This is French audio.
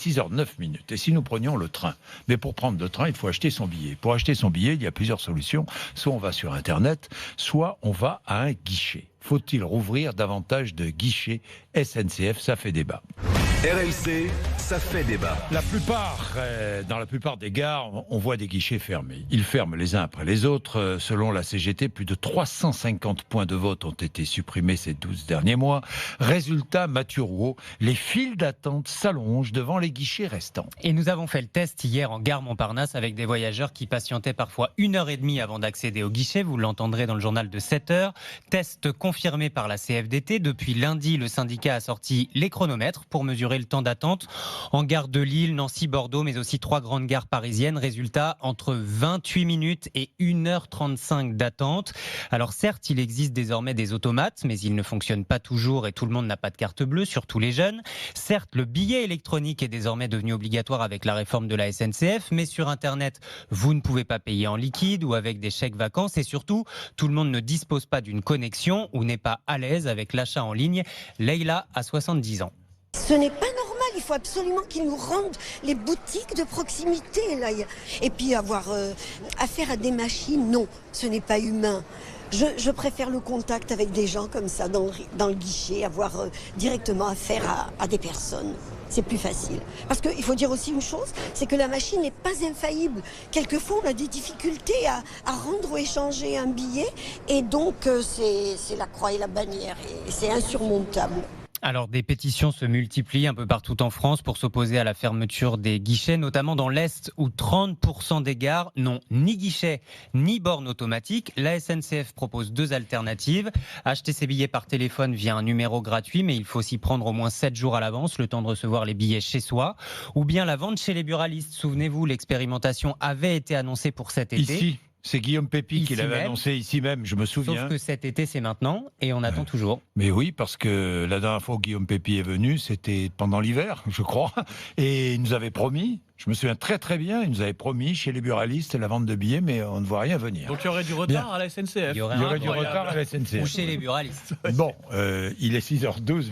6h09. Et si nous prenions le train? Mais pour prendre le train, il faut acheter son billet. Pour acheter son billet, il y a plusieurs solutions. Soit on va sur Internet, soit on va à un guichet. Faut-il rouvrir davantage de guichets SNCF? Ça fait débat. RMC, ça fait débat. Dans la plupart des gares, on voit des guichets fermés. Ils ferment les uns après les autres. Selon la CGT, plus de 350 points de vote ont été supprimés ces 12 derniers mois. Résultat, Mathieu Rouault, les files d'attente s'allongent devant les guichets restants. Et nous avons fait le test hier en gare Montparnasse avec des voyageurs qui patientaient parfois 1h30 avant d'accéder au guichet. Vous l'entendrez dans le journal de 7h. Test confirmé par la CFDT. Depuis lundi, le syndicat a sorti les chronomètres pour mesurer le temps d'attente en gare de Lille, Nancy, Bordeaux, mais aussi 3 grandes gares parisiennes. Résultat, entre 28 minutes et 1h35 d'attente. Alors certes, il existe désormais des automates, mais ils ne fonctionnent pas toujours et tout le monde n'a pas de carte bleue, surtout les jeunes. Certes, le billet électronique est désormais devenu obligatoire avec la réforme de la SNCF, mais sur Internet, vous ne pouvez pas payer en liquide ou avec des chèques vacances et surtout, tout le monde ne dispose pas d'une connexion ou n'est pas à l'aise avec l'achat en ligne. Leïla a 70 ans. Ce n'est pas normal, il faut absolument qu'ils nous rendent les boutiques de proximité. Là. Et puis avoir affaire à des machines, non, ce n'est pas humain. Je préfère le contact avec des gens comme ça dans le guichet, avoir directement affaire à des personnes. C'est plus facile. Parce qu'il faut dire aussi une chose, c'est que la machine n'est pas infaillible. Quelquefois, on a des difficultés à rendre ou échanger un billet. Et donc, c'est la croix et la bannière. Et c'est insurmontable. Alors, des pétitions se multiplient un peu partout en France pour s'opposer à la fermeture des guichets, notamment dans l'Est où 30% des gares n'ont ni guichet ni borne automatique. La SNCF propose 2 alternatives. Acheter ses billets par téléphone via un numéro gratuit, mais il faut s'y prendre au moins 7 jours à l'avance, le temps de recevoir les billets chez soi. Ou bien la vente chez les buralistes. Souvenez-vous, l'expérimentation avait été annoncée pour cet été. Ici, c'est Guillaume Pépi qui l'avait annoncé ici même, je me souviens. Sauf que cet été, c'est maintenant et on attend toujours. Mais oui, parce que la dernière fois que Guillaume Pépi est venu, c'était pendant l'hiver, je crois. Et il nous avait promis, je me souviens très très bien, il nous avait promis chez les buralistes la vente de billets, mais on ne voit rien venir. Donc il y aurait du retard à la SNCF. Il y aurait du retard à la SNCF. Ou chez les buralistes. Bon, il est 6h12.